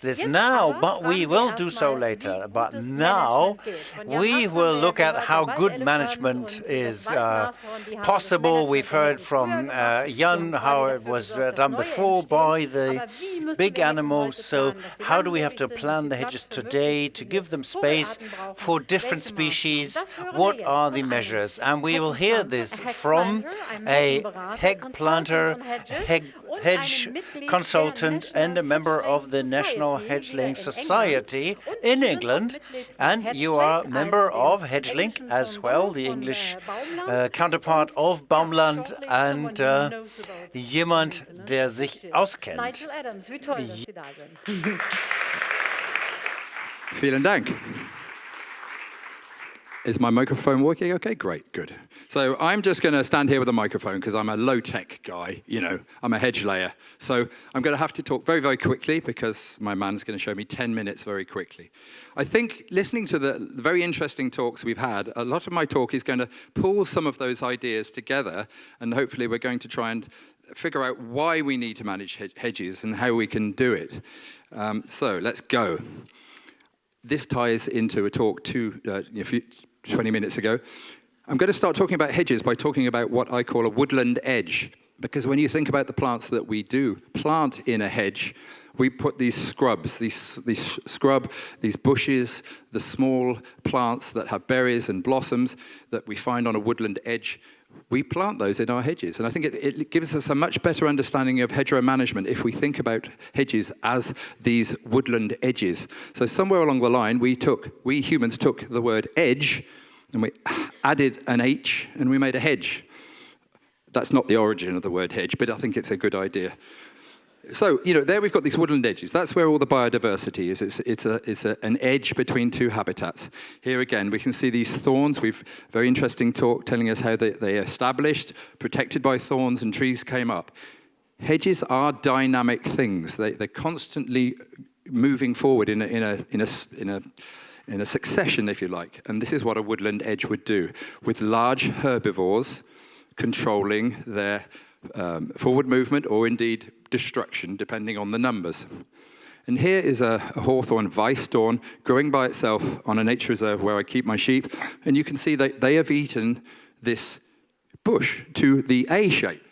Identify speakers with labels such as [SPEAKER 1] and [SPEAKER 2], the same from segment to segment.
[SPEAKER 1] this now, but we will do so later. But now we will look at how good management is possible. We've heard from Jan how it was done before by the big animals. So how do we have to plan the hedges today to give them space for different species? What are the measures? And we will hear this from a heg planter, hedge consultant, and a member of the National Hedgelink Society in England. And you are a member of Hedgelink as well, the English counterpart of BaumLand, and jemand, der sich auskennt.
[SPEAKER 2] Nigel Adams, wie toll, dass Sie da sind.
[SPEAKER 3] Vielen Dank. Is my microphone working okay? Great, good. So I'm just going to stand here with a microphone because I'm a low-tech guy, you know, I'm a hedge layer. So I'm going to have to talk very, very quickly because my man's going to show me 10 minutes very quickly. I think listening to the very interesting talks we've had, a lot of my talk is going to pull some of those ideas together, and hopefully we're going to try and figure out why we need to manage hedges and how we can do it. So let's go. This ties into a talk 20 minutes ago. I'm going to start talking about hedges by talking about what I call a woodland edge. Because when you think about the plants that we do plant in a hedge, we put these scrubs, these bushes, the small plants that have berries and blossoms that we find on a woodland edge. We plant those in our hedges. And I think it gives us a much better understanding of hedgerow management if we think about hedges as these woodland edges. So somewhere along the line, we humans took the word edge and we added an H and we made a hedge. That's not the origin of the word hedge, but I think it's a good idea. So, you know, there we've got these woodland edges. That's where all the biodiversity is. It's an edge between two habitats. Here again, we can see these thorns. We've very interesting talk telling us how they established, protected by thorns, and trees came up. Hedges are dynamic things. They're constantly moving forward in a succession, if you like. And this is what a woodland edge would do, with large herbivores controlling their forward movement or indeed destruction, depending on the numbers. And here is a hawthorn Weißdorn growing by itself on a nature reserve where I keep my sheep. And you can see that they have eaten this bush to the A shape.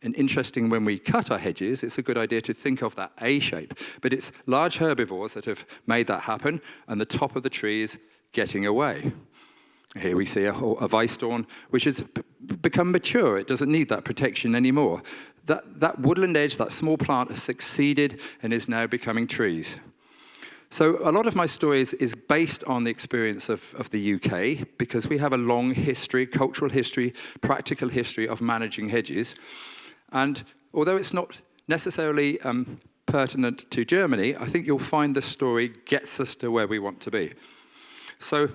[SPEAKER 3] And interesting, when we cut our hedges, it's a good idea to think of that A shape. But it's large herbivores that have made that happen, and the top of the tree is getting away. Here we see a Weißdorn, which has become mature. It doesn't need that protection anymore. That woodland edge, that small plant, has succeeded and is now becoming trees. So a lot of my stories is based on the experience of the UK, because we have a long history, cultural history, practical history of managing hedges. And although it's not necessarily pertinent to Germany, I think you'll find the story gets us to where we want to be. So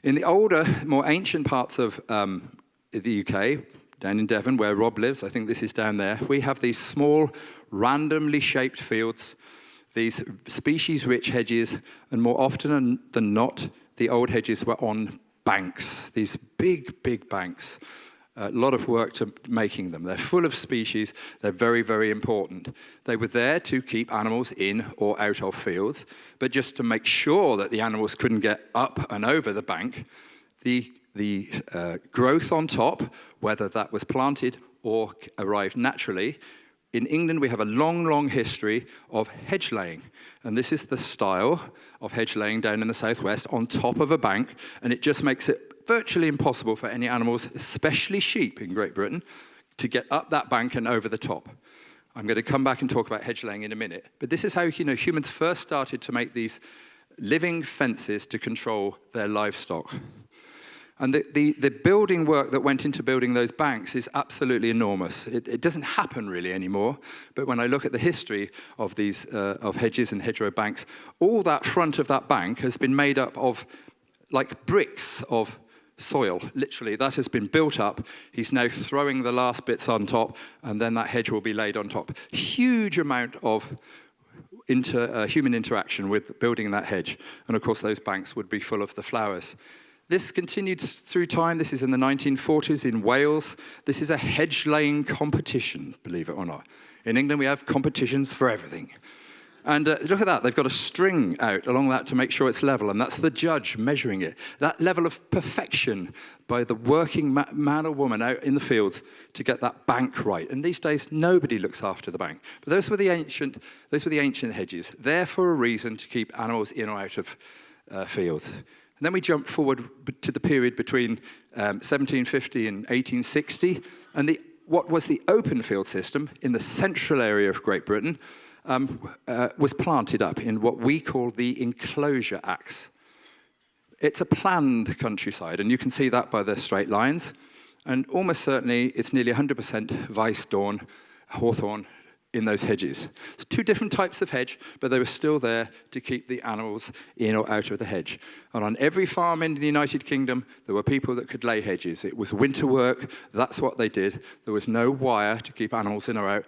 [SPEAKER 3] in the older, more ancient parts of the UK, down in Devon, where Rob lives, I think this is down there, we have these small, randomly shaped fields, these species-rich hedges, and more often than not, the old hedges were on banks, these big, big banks. A lot of work to making them. They're full of species. They're very, very important. They were there to keep animals in or out of fields, but just to make sure that the animals couldn't get up and over the bank, the growth on top, whether that was planted or arrived naturally. In England, we have a long, long history of hedge laying. And this is the style of hedge laying down in the southwest on top of a bank, and it just makes it virtually impossible for any animals, especially sheep in Great Britain, to get up that bank and over the top. I'm going to come back and talk about hedge laying in a minute. But this is how, you know, humans first started to make these living fences to control their livestock. And the building work that went into building those banks is absolutely enormous. It doesn't happen really anymore. But when I look at the history of these of hedges and hedgerow banks, all that front of that bank has been made up of like bricks of soil. Literally, that has been built up. He's now throwing the last bits on top, and then that hedge will be laid on top. Huge amount of human interaction with building that hedge. And of course, those banks would be full of the flowers. This continued through time. This is in the 1940s in Wales. This is a hedge laying competition, believe it or not. In England, we have competitions for everything. And look at that, they've got a string out along that to make sure it's level, and that's the judge measuring it. That level of perfection by the working man or woman out in the fields to get that bank right. And these days, nobody looks after the bank. But those were the ancient hedges, there for a reason to keep animals in or out of fields. And then we jump forward to the period between 1750 and 1860, and what was the open field system in the central area of Great Britain was planted up in what we call the Enclosure Acts. It's a planned countryside, and you can see that by the straight lines. And almost certainly, it's nearly 100% Weißdorn, hawthorn in those hedges. It's two different types of hedge, but they were still there to keep the animals in or out of the hedge. And on every farm in the United Kingdom, there were people that could lay hedges. It was winter work. That's what they did. There was no wire to keep animals in or out.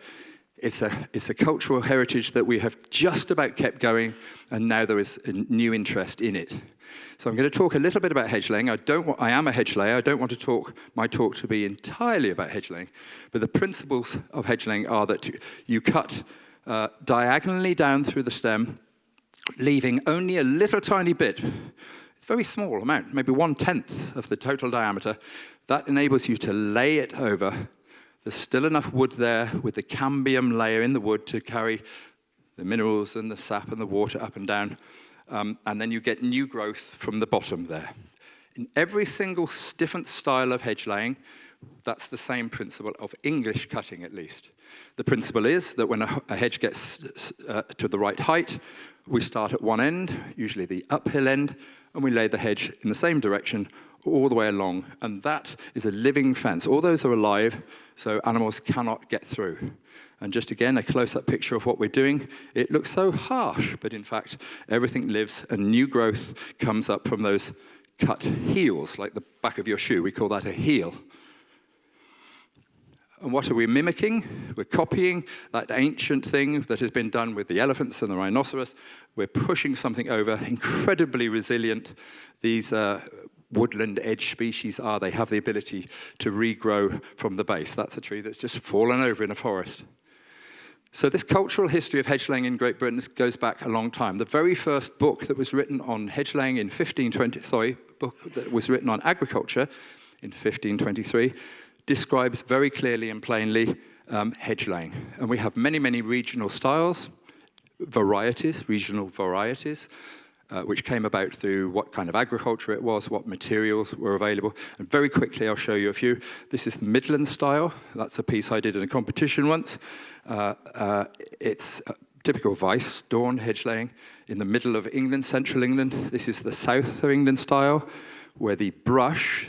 [SPEAKER 3] It's a cultural heritage that we have just about kept going, and now there is a new interest in it. So I'm going to talk a little bit about hedge laying. I am a hedge layer. I don't want my talk to be entirely about hedge laying, but the principles of hedge laying are that you cut diagonally down through the stem, leaving only a little tiny bit. It's a very small amount, maybe 1/10 of the total diameter. That enables you to lay it over. There's still enough wood there with the cambium layer in the wood to carry the minerals and the sap and the water up and down. And then you get new growth from the bottom there. In every single different style of hedge laying, that's the same principle of English cutting, at least. The principle is that when a hedge gets to the right height, we start at one end, usually the uphill end, and we lay the hedge in the same direction all the way along. And that is a living fence. All those are alive, so animals cannot get through. And just again, a close-up picture of what we're doing. It looks so harsh, but in fact, everything lives and new growth comes up from those cut heels, like the back of your shoe. We call that a heel. And what are we mimicking? We're copying that ancient thing that has been done with the elephants and the rhinoceros. We're pushing something over, incredibly resilient. These woodland edge species are. They have the ability to regrow from the base. That's a tree that's just fallen over in a forest. So this cultural history of hedge laying in Great Britain goes back a long time. The very first book that was written on hedge laying in 1520, book that was written on agriculture in 1523, describes very clearly and plainly hedge laying. And we have many, many regional styles, regional varieties, which came about through what kind of agriculture it was, what materials were available. And very quickly, I'll show you a few. This is the Midland style. That's a piece I did in a competition once. It's typical Weißdorn hedge laying in the middle of England, central England. This is the south of England style, where the brush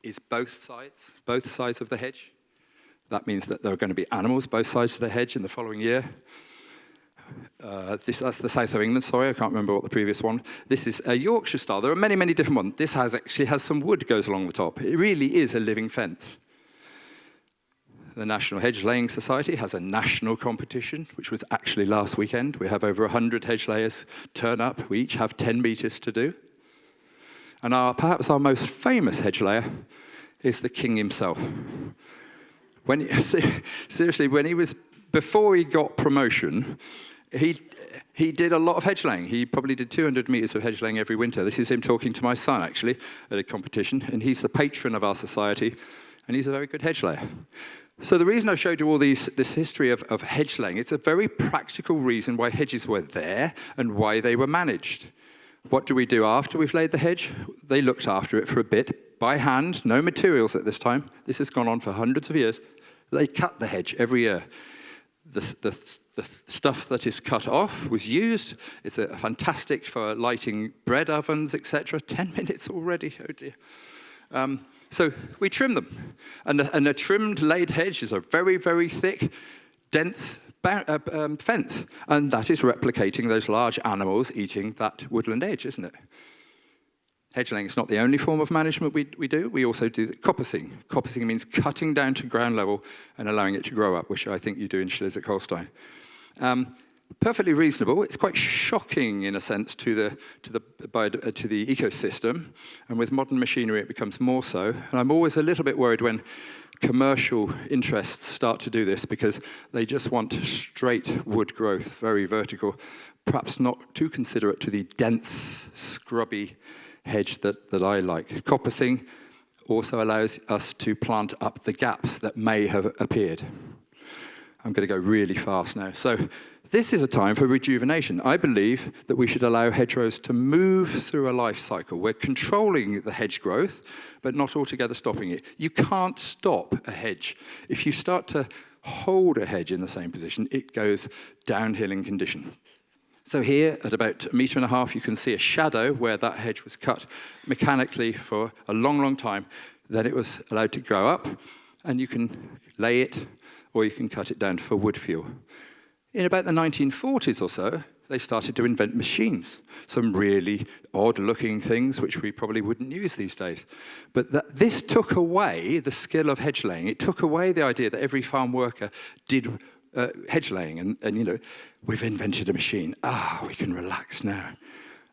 [SPEAKER 3] is both sides of the hedge. That means that there are going to be animals both sides of the hedge in the following year. That's the south of England, sorry, I can't remember what the previous one. This is a Yorkshire style. There are many, many different ones. This actually has some wood goes along the top. It really is a living fence. The National Hedge Laying Society has a national competition, which was actually last weekend. We have over 100 hedge layers turn up. We each have 10 meters to do. And perhaps our most famous hedge layer is the king himself. Seriously, before he got promotion, he did a lot of hedge laying. He probably did 200 meters of hedge laying every winter. This is him talking to my son, actually, at a competition. And he's the patron of our society, and he's a very good hedge layer. So the reason I've showed you all this history of hedge laying, it's a very practical reason why hedges were there and why they were managed. What do we do after we've laid the hedge? They looked after it for a bit, by hand, no materials at this time. This has gone on for hundreds of years. They cut the hedge every year. The stuff that is cut off was used. It's a fantastic for lighting bread ovens, etc. 10 minutes already, oh dear. So we trim them. And a trimmed laid hedge is a very, very thick, dense fence. And that is replicating those large animals eating that woodland edge, isn't it? Hedge laying is not the only form of management we do. We also do coppicing. Coppicing means cutting down to ground level and allowing it to grow up, which I think you do in Schleswig-Holstein. perfectly reasonable. It's quite shocking, in a sense, to the ecosystem. And with modern machinery, it becomes more so. And I'm always a little bit worried when commercial interests start to do this, because they just want straight wood growth, very vertical, perhaps not too considerate to the dense, scrubby hedge that I like. Coppicing also allows us to plant up the gaps that may have appeared. I'm going to go really fast now. So this is a time for rejuvenation. I believe that we should allow hedgerows to move through a life cycle. We're controlling the hedge growth, but not altogether stopping it. You can't stop a hedge. If you start to hold a hedge in the same position, it goes downhill in condition. So here, at about 1.5 meters, you can see a shadow where that hedge was cut mechanically for a long, long time. Then it was allowed to grow up, and you can lay it, or you can cut it down for wood fuel. In about the 1940s or so, they started to invent machines, some really odd-looking things which we probably wouldn't use these days. But this took away the skill of hedge laying. It took away the idea that every farm worker did hedge laying, and you know, we've invented a machine. We can relax now.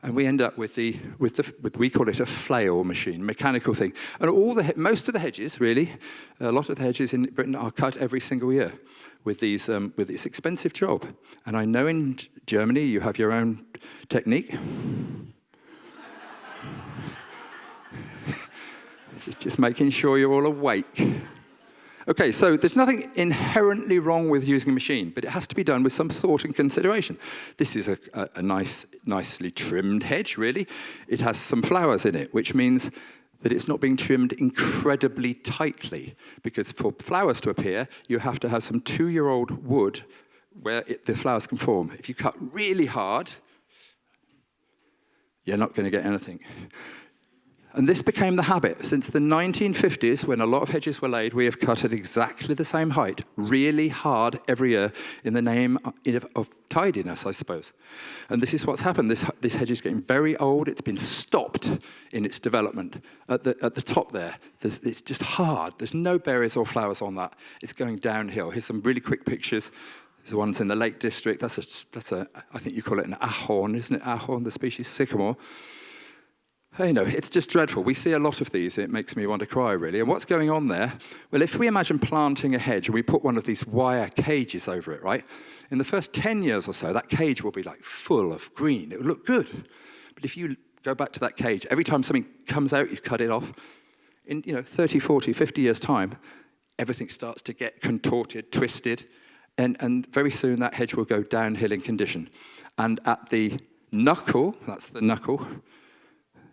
[SPEAKER 3] And we end up with we call it a flail machine, mechanical thing. And most of the hedges, really, a lot of the hedges in Britain are cut every single year with this expensive job. And I know in Germany you have your own technique. Just making sure you're all awake. Okay, so there's nothing inherently wrong with using a machine, but it has to be done with some thought and consideration. This is a nicely trimmed hedge, really. It has some flowers in it, which means that it's not being trimmed incredibly tightly, because for flowers to appear, you have to have some 2-year-old wood where the flowers can form. If you cut really hard, you're not going to get anything. And this became the habit. Since the 1950s, when a lot of hedges were laid, we have cut at exactly the same height, really hard every year, in the name of tidiness, I suppose. And this is what's happened. This hedge is getting very old. It's been stopped in its development. At the top there, it's just hard. There's no berries or flowers on that. It's going downhill. Here's some really quick pictures. There's ones in the Lake District. That's a I think you call it an ahorn, isn't it? Ahorn, the species sycamore. You know, it's just dreadful. We see a lot of these. It makes me want to cry, really. And what's going on there? Well, if we imagine planting a hedge and we put one of these wire cages over it, right? In the first 10 years or so, that cage will be like full of green. It will look good. But if you go back to that cage, every time something comes out, you cut it off. In 30, 40, 50 years' time, everything starts to get contorted, twisted, and very soon that hedge will go downhill in condition. And at the knuckle, that's the knuckle,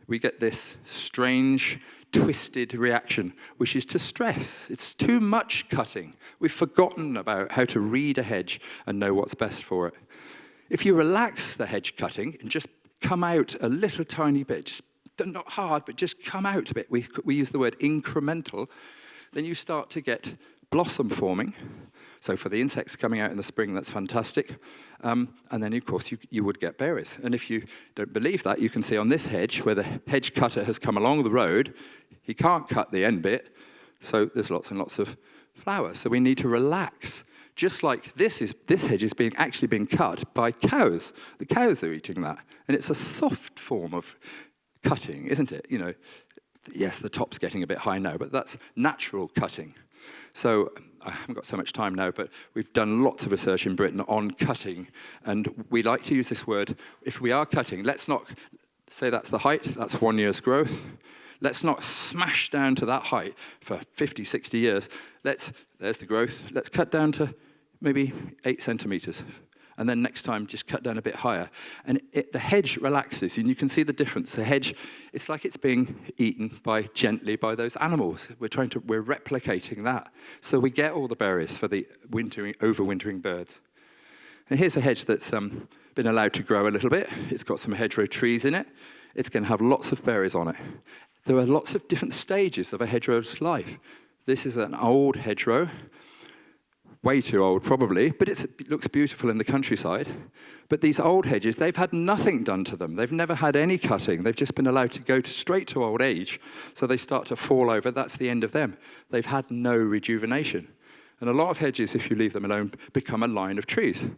[SPEAKER 3] we get this strange, twisted reaction, which is to stress. It's too much cutting. We've forgotten about how to read a hedge and know what's best for it. If you relax the hedge cutting and just come out a little tiny bit, just not hard, but just come out a bit, we use the word incremental, then you start to get blossom forming. So for the insects coming out in the spring, that's fantastic. And then, of course, you would get berries. And if you don't believe that, you can see on this hedge, where the hedge cutter has come along the road, he can't cut the end bit, so there's lots and lots of flowers. So we need to relax. Just like this hedge is actually being cut by cows. The cows are eating that. And it's a soft form of cutting, isn't it? You know, yes, the top's getting a bit high now, but that's natural cutting. So I haven't got so much time now, but we've done lots of research in Britain on cutting, and we like to use this word. If we are cutting, let's not say that's the height, that's 1 year's growth. Let's not smash down to that height for 50, 60 years. There's the growth. Let's cut down to maybe 8 centimeters. And then next time, just cut down a bit higher. And the hedge relaxes, and you can see the difference. The hedge, it's like it's being eaten gently by those animals. We're replicating that. So we get all the berries for the overwintering birds. And here's a hedge that's been allowed to grow a little bit. It's got some hedgerow trees in it. It's going to have lots of berries on it. There are lots of different stages of a hedgerow's life. This is an old hedgerow. Way too old, probably, but it looks beautiful in the countryside. But these old hedges, they've had nothing done to them. They've never had any cutting. They've just been allowed to go straight to old age, so they start to fall over. That's the end of them. They've had no rejuvenation. And a lot of hedges, if you leave them alone, become a line of trees.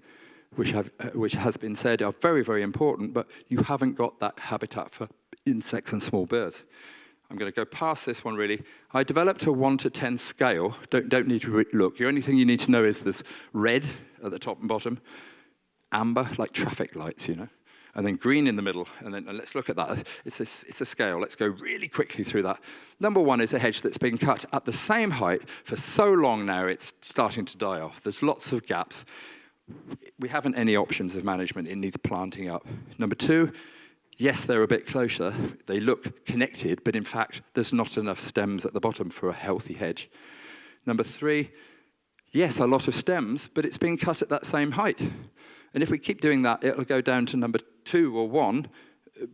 [SPEAKER 3] which has been said are very, very important, but you haven't got that habitat for insects and small birds. I'm going to go past this one, really. I developed a 1 to 10 scale. Don't need to look. The only thing you need to know is there's red at the top and bottom, amber, like traffic lights, you know, and then green in the middle. And then let's look at that. It's a scale. Let's go really quickly through that. Number 1 is a hedge that's been cut at the same height for so long now it's starting to die off. There's lots of gaps. We haven't any options of management. It needs planting up. Number 2, yes, they're a bit closer. They look connected, but in fact, there's not enough stems at the bottom for a healthy hedge. Number 3, yes, a lot of stems, but it's being cut at that same height. And if we keep doing that, it'll go down to number 2 or 1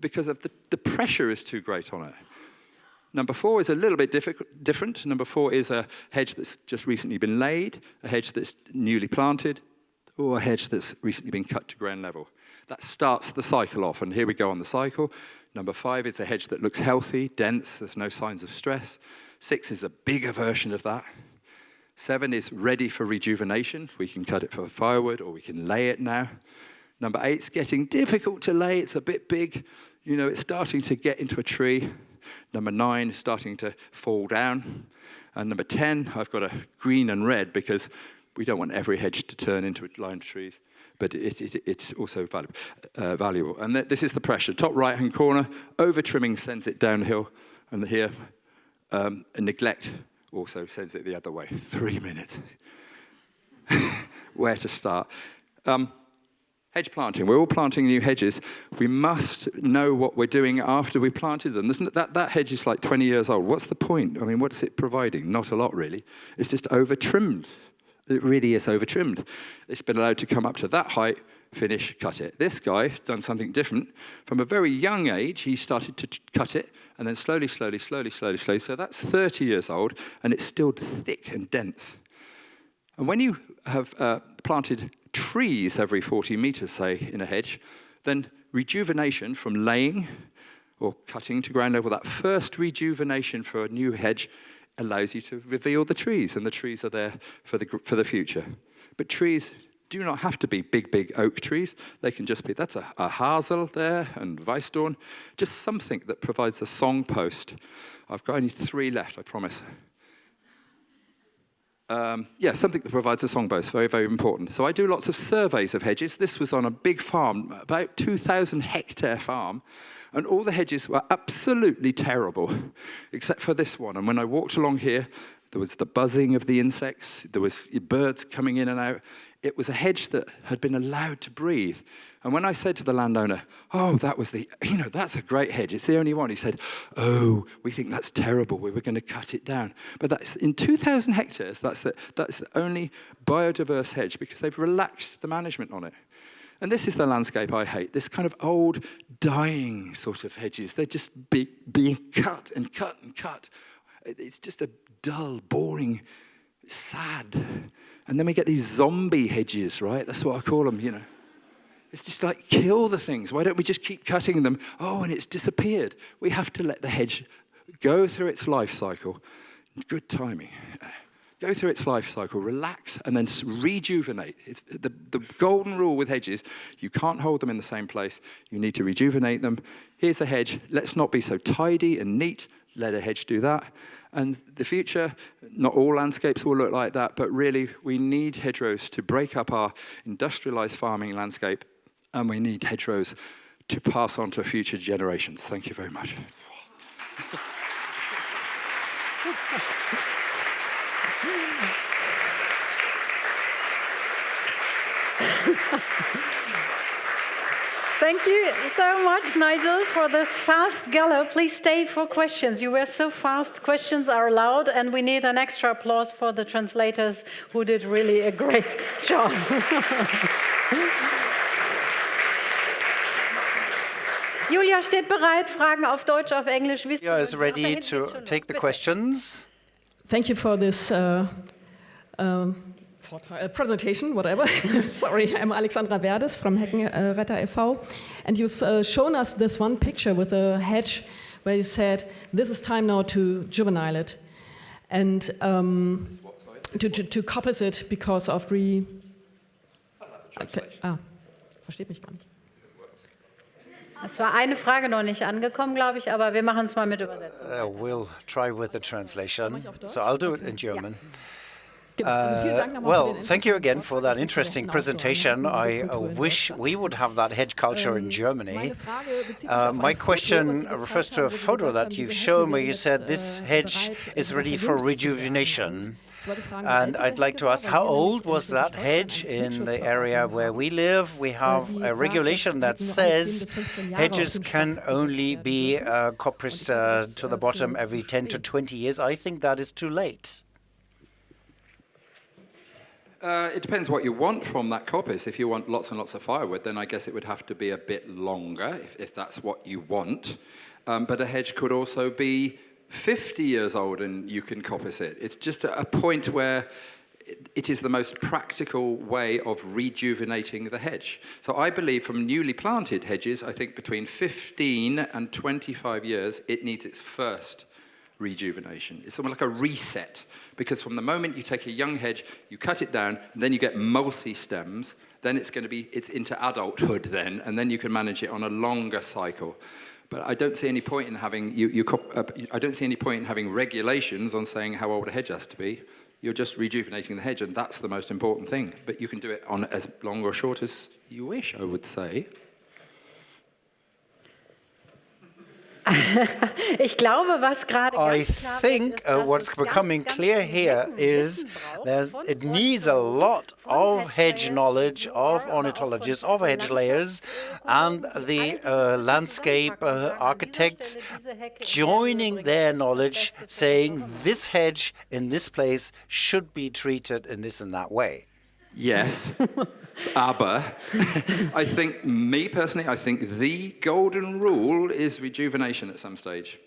[SPEAKER 3] because of the pressure is too great on it. Number 4 is a little bit different. Number 4 is a hedge that's just recently been laid, a hedge that's newly planted, or a hedge that's recently been cut to ground level. That starts the cycle off, and here we go on the cycle. Number 5 is a hedge that looks healthy, dense, there's no signs of stress. 6 is a bigger version of that. 7 is ready for rejuvenation. We can cut it for firewood, or we can lay it now. Number 8 is getting difficult to lay. It's a bit big. You know, it's starting to get into a tree. Number 9 is starting to fall down. And number 10, I've got a green and red because we don't want every hedge to turn into a line of trees, but it's also valuable. And this is the pressure. Top right-hand corner, over-trimming sends it downhill, and here, neglect also sends it the other way. 3 minutes. Where to start? Hedge planting. We're all planting new hedges. We must know what we're doing after we planted them. That hedge is like 20 years old. What's the point? I mean, what is it providing? Not a lot, really. It's just over-trimmed. It really is over-trimmed. It's been allowed to come up to that height, finish, cut it. This guy has done something different. From a very young age, he started to cut it, and then slowly. So that's 30 years old, and it's still thick and dense. And when you have planted trees every 40 meters, say, in a hedge, then rejuvenation from laying or cutting to ground level, that first rejuvenation for a new hedge allows you to reveal the trees, and the trees are there for the future. But trees do not have to be big oak trees. They can just be, that's a hazel there, and Weissdorn, just something that provides a song post. I've got only 3 left, I promise. Something that provides a song post, very, very important. So I do lots of surveys of hedges. This was on a big farm, about 2,000 hectare farm, and all the hedges were absolutely terrible, except for this one. And when I walked along here, there was the buzzing of the insects, there was birds coming in and out. It was a hedge that had been allowed to breathe. And when I said to the landowner, oh, that's a great hedge, it's the only one, he said, oh, we think that's terrible, we were going to cut it down. But that's in 2,000 hectares, that's the only biodiverse hedge because they've relaxed the management on it. And this is the landscape I hate, this kind of old, dying sort of hedges. They're just being cut and cut and cut. It's just a dull, boring, sad. And then we get these zombie hedges, right? That's what I call them, you know. It's just like, kill the things. Why don't we just keep cutting them? Oh, and it's disappeared. We have to let the hedge go through its life cycle. Good timing. Go through its life cycle, relax, and then rejuvenate. It's the golden rule with hedges, you can't hold them in the same place. You need to rejuvenate them. Here's a hedge. Let's not be so tidy and neat. Let a hedge do that. And the future, not all landscapes will look like that, but really we need hedgerows to break up our industrialized farming landscape, and we need hedgerows to pass on to future generations. Thank you very much.
[SPEAKER 2] Thank you so much, Nigel, for this fast gallop. Please stay for questions. You were so fast. Questions are allowed, and we need an extra applause for the translators who did really a great job. Julia steht bereit, Fragen auf Deutsch, auf Englisch.
[SPEAKER 1] Julia is ready to take the questions.
[SPEAKER 4] Thank you for this presentation, whatever. Sorry, I'm Alexandra Verdes from Heckenretter e.V. And you've shown us this one picture with a hedge where you said, this is time now to juvenile it. And to coppice it because of versteht mich gar nicht.
[SPEAKER 2] Es war eine Frage noch nicht angekommen, glaube ich, aber wir machen es mal mit Übersetzung.
[SPEAKER 1] We'll try with the translation. So I'll do it in German.
[SPEAKER 4] Well,
[SPEAKER 1] Well, thank you again for that interesting presentation. I wish we would have that hedge culture in Germany. My question refers to a photo that you've shown where you said this hedge is ready for rejuvenation. And I'd like to ask, how old was that hedge in the area where we live? We have a regulation that says hedges can only be coppiced to the bottom every 10 to 20 years. I think that is too late.
[SPEAKER 3] It depends what you want from that coppice. If you want lots and lots of firewood, then I guess it would have to be a bit longer, if that's what you want. But a hedge could also be 50 years old and you can coppice it. It's just a point where it is the most practical way of rejuvenating the hedge. So I believe from newly planted hedges, I think between 15 and 25 years, it needs its first rejuvenation. It's something like a reset, because from the moment you take a young hedge, you cut it down, and then you get multi-stems, then it's into adulthood then, and then you can manage it on a longer cycle. But I don't see any point in having I don't see any point in having regulations on saying how old a hedge has to be. You're just rejuvenating the hedge, and that's the most important thing. But you can do it on as long or short as you wish, I would say.
[SPEAKER 2] Ich glaube, was gerade
[SPEAKER 1] I
[SPEAKER 2] ganz klar
[SPEAKER 1] think
[SPEAKER 2] wird, ist, dass
[SPEAKER 1] what's
[SPEAKER 2] es
[SPEAKER 1] becoming
[SPEAKER 2] ganz
[SPEAKER 1] clear
[SPEAKER 2] viel
[SPEAKER 1] here
[SPEAKER 2] Wissen
[SPEAKER 1] is
[SPEAKER 2] braucht
[SPEAKER 1] it
[SPEAKER 2] von
[SPEAKER 1] needs a lot
[SPEAKER 2] von
[SPEAKER 1] of hedge
[SPEAKER 2] Hedgelayers,
[SPEAKER 1] knowledge, of
[SPEAKER 2] aber auch von
[SPEAKER 1] ornithologists, of hedge layers, and the landscape architects joining their knowledge, saying this hedge in this place should be treated in this and that way.
[SPEAKER 3] Yes, aber I think, me personally, I think the golden rule is rejuvenation at some stage.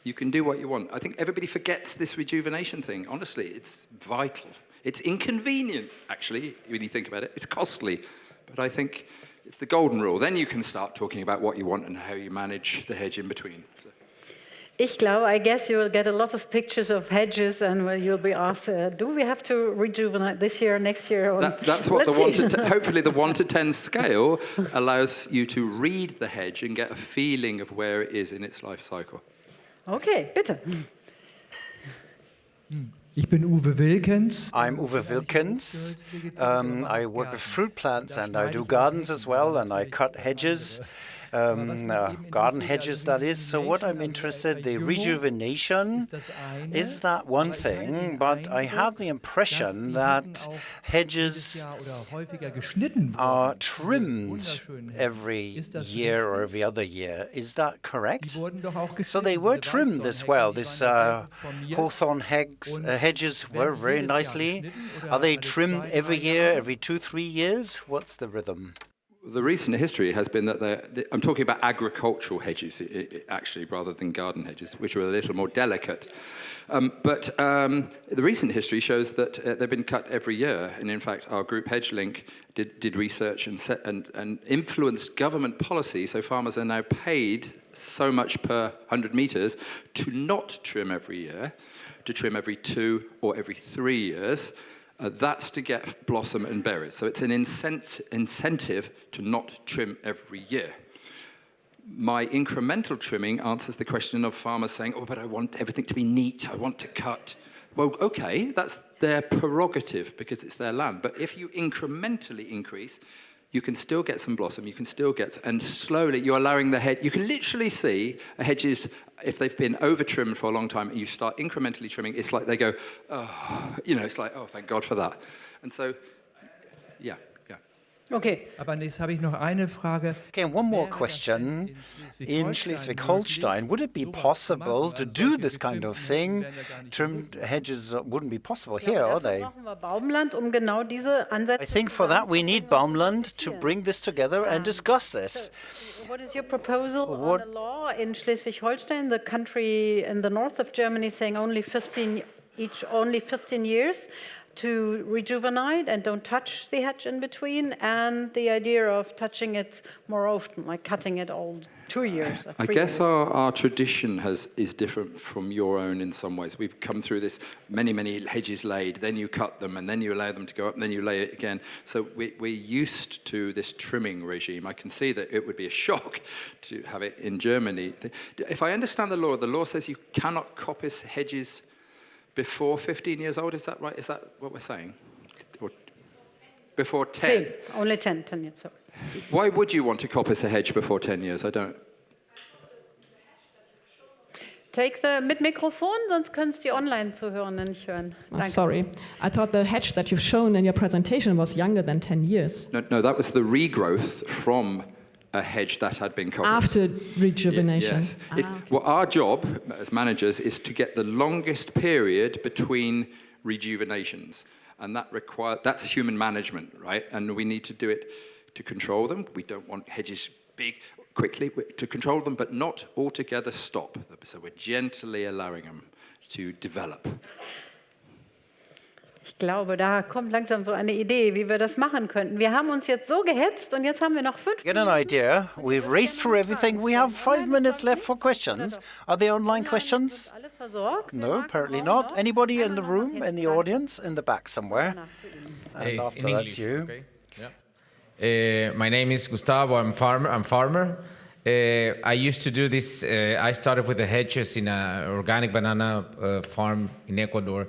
[SPEAKER 3] You can do what you want. I think everybody forgets this rejuvenation thing. Honestly, it's vital. It's inconvenient, actually, when you think about it. It's costly, but I think it's the golden rule. Then you can start talking about what you want and how you manage the hedge in between.
[SPEAKER 2] Ich glaube, I guess you will get a lot of pictures of hedges, and you'll be asked, do we have to rejuvenate this year, next year? Or
[SPEAKER 3] That's what hopefully the 1 to 10 scale allows you to read the hedge and get a feeling of where it is in its life cycle.
[SPEAKER 2] Okay, bitte.
[SPEAKER 5] Ich bin Uwe Wilkens.
[SPEAKER 1] I'm Uwe Wilkens. I work with fruit plants and I do gardens as well, and I cut hedges. Garden hedges, that is. So what I'm interested, the rejuvenation, is that one thing, but I have the impression that hedges are trimmed every year or every other year. Is that correct? So they were trimmed as well. This hawthorn hedges were very nicely. Are they trimmed every year, every 2-3 years? What's the rhythm?
[SPEAKER 3] The recent history has been that I'm talking about agricultural hedges, actually, rather than garden hedges, which are a little more delicate. But the recent history shows that they've been cut every year. And in fact, our group Hedgelink did research and influenced government policy. So farmers are now paid so much per 100 meters to not trim every year, to trim every 2 or every 3 years. That's to get blossom and berries. So it's an incentive to not trim every year. My incremental trimming answers the question of farmers saying, oh, but I want everything to be neat, I want to cut. Well, okay, that's their prerogative because it's their land. But if you incrementally increase, you can still get some blossom, you can still get, and slowly you're allowing the hedge, you can literally see a hedges, if they've been over-trimmed for a long time, and you start incrementally trimming, it's like they go, oh, it's like, oh, thank God for that. And so, yeah.
[SPEAKER 2] Okay.
[SPEAKER 5] Aber jetzt habe ich noch eine Frage.
[SPEAKER 1] Okay, and one more question. In Schleswig-Holstein, would it be possible to do this kind of thing? Trimmed hedges wouldn't be possible here, are they? I think for that we need BaumLand to bring this together and discuss this.
[SPEAKER 2] What is your proposal on a law in Schleswig-Holstein, the country in the north of Germany, saying only 15 years? to rejuvenate and don't touch the hedge in between, and the idea of touching it more often, like cutting it all 2 years or 3
[SPEAKER 3] I
[SPEAKER 2] years.
[SPEAKER 3] guess our tradition is different from your own in some ways. We've come through this many hedges laid, then you cut them, and then you allow them to go up, and then you lay it again. So we're used to this trimming regime. I can see that it would be a shock to have it in Germany. If I understand the law says you cannot coppice hedges before 15 years old. Is that right? Is that what we're saying? Or before 10?
[SPEAKER 2] 10, only 10 years old.
[SPEAKER 3] Why would you want to coppice a hedge before 10 years? I don't.
[SPEAKER 2] Take the mit Mikrofon, sonst können es die Online-Zuhörenden nicht hören.
[SPEAKER 4] Oh, sorry, I thought the hedge that you've shown in your presentation was younger than 10 years.
[SPEAKER 3] No, that was the regrowth from a hedge that had been coppiced.
[SPEAKER 4] After rejuvenation.
[SPEAKER 3] Yes.
[SPEAKER 4] Okay.
[SPEAKER 3] Well, our job as managers is to get the longest period between rejuvenations. And that's human management, right? And we need to do it to control them. We don't want hedges big quickly, to control them, but not altogether stop. So we're gently allowing them to develop.
[SPEAKER 2] Ich glaube, da kommt langsam so eine Idee, wie wir das machen könnten. Wir haben uns jetzt so gehetzt und jetzt haben wir noch 5
[SPEAKER 1] Get an idea. We've raced through everything. We have 5 minutes left for questions. Are there online questions?
[SPEAKER 2] Alle versorgt?
[SPEAKER 1] No, apparently not. Anybody in the room, in the audience, in the back somewhere? And
[SPEAKER 6] It's
[SPEAKER 1] after
[SPEAKER 6] in
[SPEAKER 1] that's
[SPEAKER 6] English,
[SPEAKER 1] you.
[SPEAKER 6] okay? Yeah. My name is Gustavo. I'm farmer. I used to do this. I started with the hedges in an organic banana farm in Ecuador.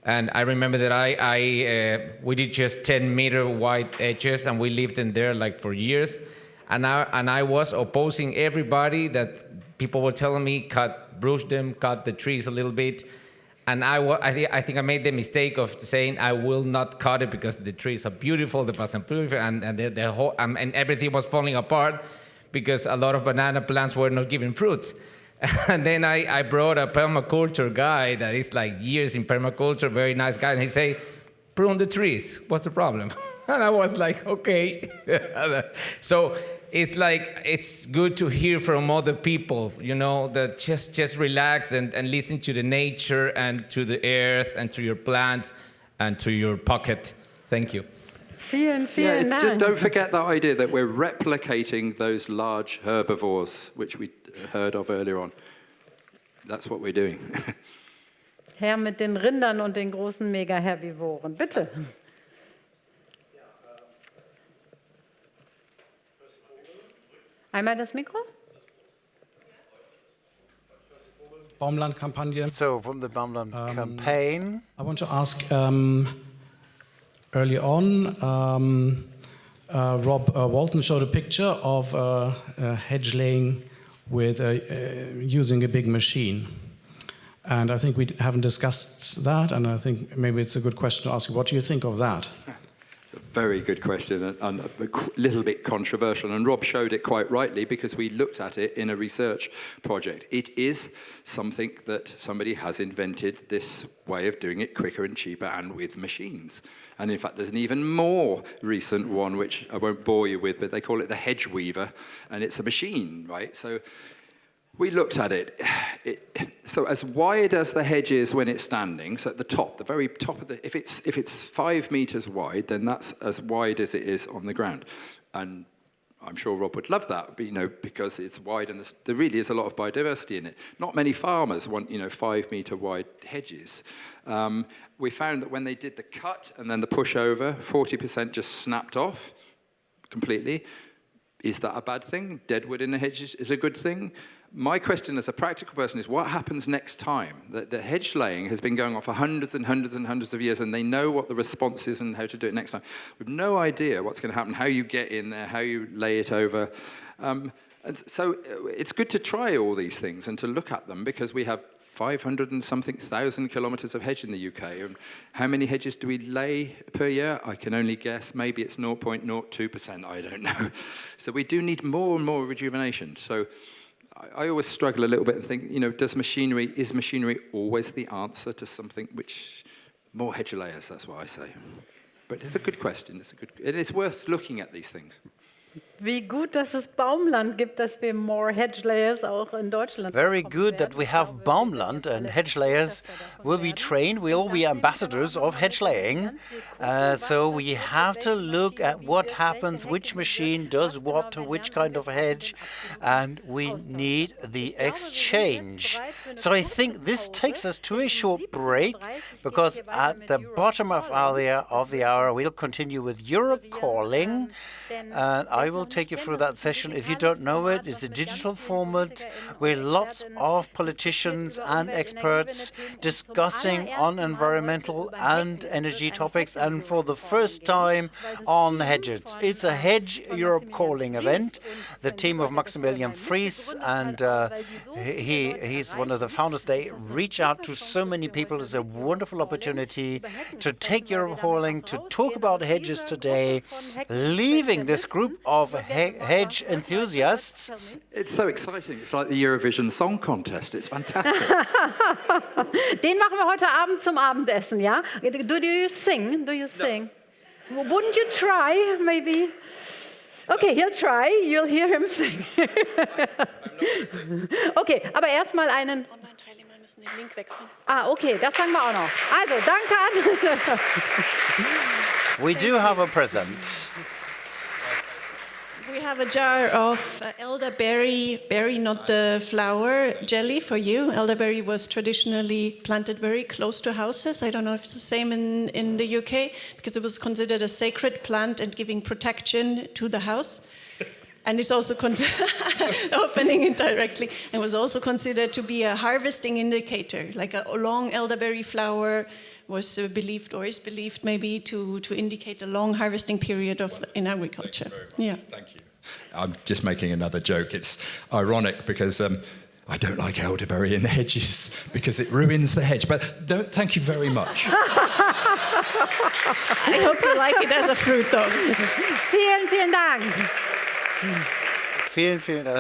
[SPEAKER 6] And I remember that we did just 10-meter wide edges, and we lived in there like for years. And I was opposing everybody that people were telling me brush them, cut the trees a little bit. And I think I made the mistake of saying I will not cut it because the trees are beautiful, the plants are beautiful, and the whole and everything was falling apart because a lot of banana plants were not giving fruits. And then I brought a permaculture guy that is like years in permaculture, very nice guy, and he say, prune the trees, what's the problem? And I was like, okay. So it's like, it's good to hear from other people, that just relax and listen to the nature and to the earth and to your plants and to your pocket. Thank you.
[SPEAKER 2] Vielen Dank.
[SPEAKER 3] Just don't forget that idea that we're replicating those large herbivores, which we heard of earlier on. That's what we're doing.
[SPEAKER 2] Herr mit den Rindern und den großen Mega-Herbivoren, bitte. Einmal das Mikro.
[SPEAKER 7] BaumLand Campaign.
[SPEAKER 1] So, from the BaumLand Campaign.
[SPEAKER 7] I want to ask, early on, Rob Walton showed a picture of hedge laying with using a big machine. And I think we haven't discussed that, and I think maybe it's a good question to ask you. What do you think of that?
[SPEAKER 3] It's a very good question and a little bit controversial. And Rob showed it quite rightly because we looked at it in a research project. It is something that somebody has invented, this way of doing it quicker and cheaper and with machines. And in fact, there's an even more recent one, which I won't bore you with, but they call it the hedge weaver, and it's a machine, right? So we looked at it. So as wide as the hedge is when it's standing, so at the top, the very top of if it's 5 meters wide, then that's as wide as it is on the ground. And I'm sure Rob would love that, because it's wide and there really is a lot of biodiversity in it. Not many farmers want, 5 meter wide hedges. We found that when they did the cut and then the push over, 40% just snapped off completely. Is that a bad thing? Deadwood in the hedges is a good thing. My question as a practical person is, what happens next time? The hedge laying has been going on for hundreds and hundreds and hundreds of years, and they know what the response is and how to do it next time. We have no idea what's going to happen, how you get in there, how you lay it over. And so it's good to try all these things and to look at them, because we have 500 and something thousand kilometers of hedge in the UK. And how many hedges do we lay per year? I can only guess. Maybe it's 0.02%. I don't know. So we do need more and more rejuvenation. So I always struggle a little bit and think, is machinery always the answer to something which more hedge layers? That's what I say. But it's a good question. It's worth looking at these things.
[SPEAKER 2] Wie gut, dass es BaumLand gibt, dass wir more hedge layers auch in Deutschland.
[SPEAKER 1] Very good that we have BaumLand, and hedge layers will be trained. We'll all be ambassadors of hedge laying. So we have to look at what happens, which machine does what to which kind of hedge, and we need the exchange. So I think this takes us to a short break, because at the bottom of the hour we'll continue with Europe Calling, and I will take you through that session. If you don't know it, it's a digital format with lots of politicians and experts discussing on environmental and energy topics, and for the first time on hedges. It's a Hedge Europe Calling event. The team of Maximilian Fries, and he's one of the founders. They reach out to so many people. It's a wonderful opportunity to take Europe Calling, to talk about hedges today, leaving this group of hedge enthusiasts.
[SPEAKER 3] It's so exciting. It's like the Eurovision Song Contest. It's fantastic.
[SPEAKER 2] Den machen wir heute Abend zum Abendessen, ja? Do you sing? Do you sing? No. Wouldn't you try, maybe? Okay, he'll try. You'll hear him sing. Okay, aber erstmal einen...
[SPEAKER 8] Online-Teilnehmer müssen den Link wechseln.
[SPEAKER 2] Okay, das sagen wir auch noch. Also, danke.
[SPEAKER 1] We do have a present.
[SPEAKER 8] We have a jar of elderberry, not the flower, jelly for you. Elderberry was traditionally planted very close to houses. I don't know if it's the same in the UK, because it was considered a sacred plant and giving protection to the house. And it's also opening it directly. And was also considered to be a harvesting indicator, like a long elderberry flower was believed, or is believed maybe, to indicate a long harvesting period in agriculture. Yeah.
[SPEAKER 3] Thank you. I'm just making another joke. It's ironic because I don't like elderberry in hedges because it ruins the hedge. But thank you very much.
[SPEAKER 8] I hope you like it as a fruit, though.
[SPEAKER 2] Vielen Dank.
[SPEAKER 1] Vielen Dank.